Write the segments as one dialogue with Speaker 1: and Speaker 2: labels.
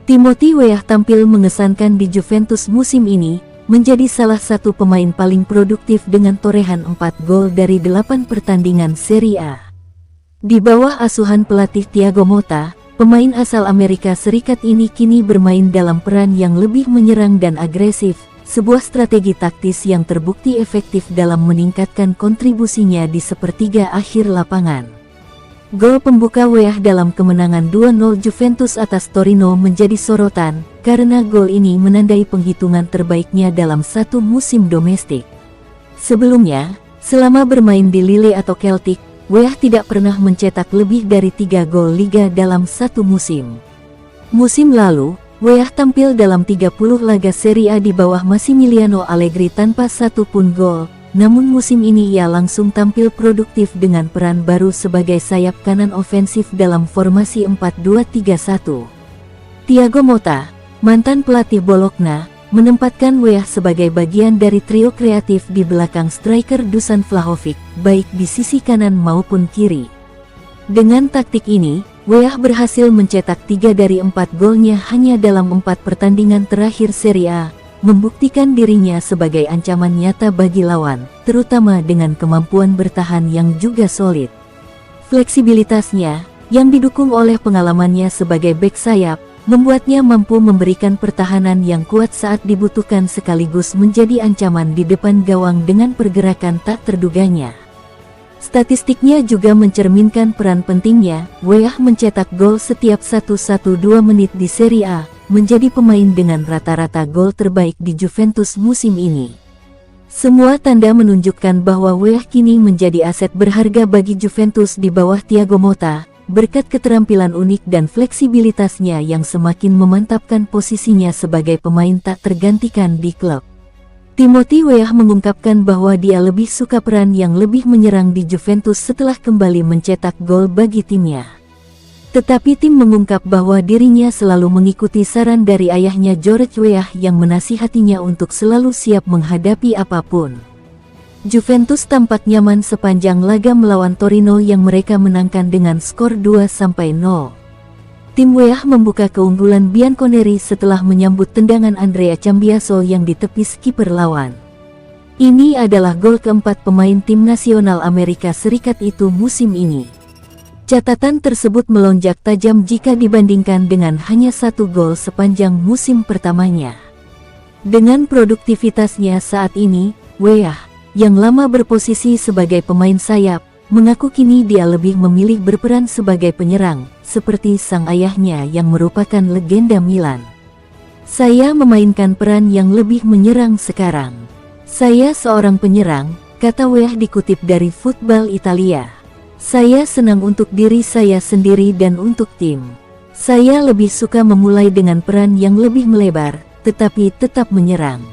Speaker 1: Timothy Weah tampil mengesankan di Juventus musim ini, menjadi salah satu pemain paling produktif dengan torehan 4 gol dari 8 pertandingan Serie A. Di bawah asuhan pelatih Thiago Motta, pemain asal Amerika Serikat ini kini bermain dalam peran yang lebih menyerang dan agresif, sebuah strategi taktis yang terbukti efektif dalam meningkatkan kontribusinya di sepertiga akhir lapangan. Gol pembuka Weah dalam kemenangan 2-0 Juventus atas Torino menjadi sorotan, karena gol ini menandai penghitungan terbaiknya dalam satu musim domestik. Sebelumnya, selama bermain di Lille atau Celtic, Weah tidak pernah mencetak lebih dari 3 gol Liga dalam satu musim. Musim lalu, Weah tampil dalam 30 laga Serie A di bawah Massimiliano Allegri tanpa satu pun gol. Namun musim ini ia langsung tampil produktif dengan peran baru sebagai sayap kanan ofensif dalam formasi 4-2-3-1. Thiago Motta, mantan pelatih Bologna, menempatkan Weah sebagai bagian dari trio kreatif di belakang striker Dusan Vlahovic, baik di sisi kanan maupun kiri. Dengan taktik ini, Weah berhasil mencetak 3 dari 4 golnya hanya dalam 4 pertandingan terakhir Serie A, membuktikan dirinya sebagai ancaman nyata bagi lawan, terutama dengan kemampuan bertahan yang juga solid. Fleksibilitasnya, yang didukung oleh pengalamannya sebagai bek sayap, membuatnya mampu memberikan pertahanan yang kuat saat dibutuhkan sekaligus menjadi ancaman di depan gawang dengan pergerakan tak terduganya. Statistiknya juga mencerminkan peran pentingnya. Weah mencetak gol setiap 1-2 menit di Serie A, menjadi pemain dengan rata-rata gol terbaik di Juventus musim ini. Semua tanda menunjukkan bahwa Weah kini menjadi aset berharga bagi Juventus di bawah Thiago Motta, berkat keterampilan unik dan fleksibilitasnya yang semakin memantapkan posisinya sebagai pemain tak tergantikan di klub. Timothy Weah mengungkapkan bahwa dia lebih suka peran yang lebih menyerang di Juventus setelah kembali mencetak gol bagi timnya. Tetapi tim mengungkap bahwa dirinya selalu mengikuti saran dari ayahnya George Weah yang menasihatinya untuk selalu siap menghadapi apapun. Juventus tampak nyaman sepanjang laga melawan Torino yang mereka menangkan dengan skor 2-0. Tim Weah membuka keunggulan Bianconeri setelah menyambut tendangan Andrea Cambiaso yang ditepis kiper lawan. Ini adalah gol keempat pemain tim nasional Amerika Serikat itu musim ini. Catatan tersebut melonjak tajam jika dibandingkan dengan hanya 1 gol sepanjang musim pertamanya. Dengan produktivitasnya saat ini, Weah, yang lama berposisi sebagai pemain sayap, mengaku kini dia lebih memilih berperan sebagai penyerang, seperti sang ayahnya yang merupakan legenda Milan. "Saya memainkan peran yang lebih menyerang sekarang. Saya seorang penyerang," kata Weah dikutip dari Football Italia. "Saya senang untuk diri saya sendiri dan untuk tim. Saya lebih suka memulai dengan peran yang lebih melebar, tetapi tetap menyerang."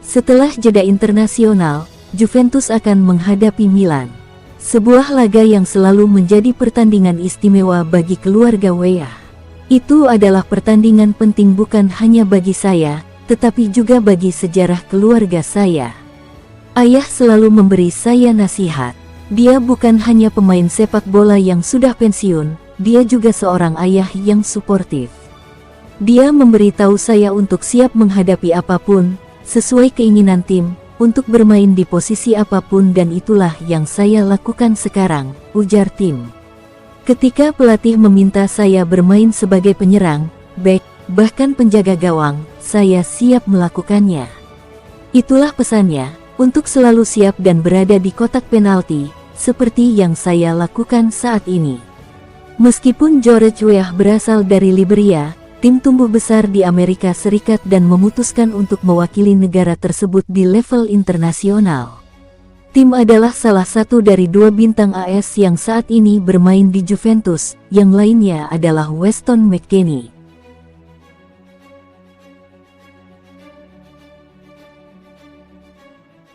Speaker 1: Setelah jeda internasional, Juventus akan menghadapi Milan. Sebuah laga yang selalu menjadi pertandingan istimewa bagi keluarga Weah. Itu adalah pertandingan penting bukan hanya bagi saya, tetapi juga bagi sejarah keluarga saya. Ayah selalu memberi saya nasihat. Dia bukan hanya pemain sepak bola yang sudah pensiun, dia juga seorang ayah yang suportif. Dia memberitahu saya untuk siap menghadapi apapun, sesuai keinginan tim, untuk bermain di posisi apapun dan itulah yang saya lakukan sekarang, ujar Tim. Ketika pelatih meminta saya bermain sebagai penyerang, bek, bahkan penjaga gawang, saya siap melakukannya. Itulah pesannya, untuk selalu siap dan berada di kotak penalti, seperti yang saya lakukan saat ini. Meskipun George Weah berasal dari Liberia, tim tumbuh besar di Amerika Serikat dan memutuskan untuk mewakili negara tersebut di level internasional. Tim adalah salah satu dari 2 bintang AS yang saat ini bermain di Juventus, yang lainnya adalah Weston McKennie.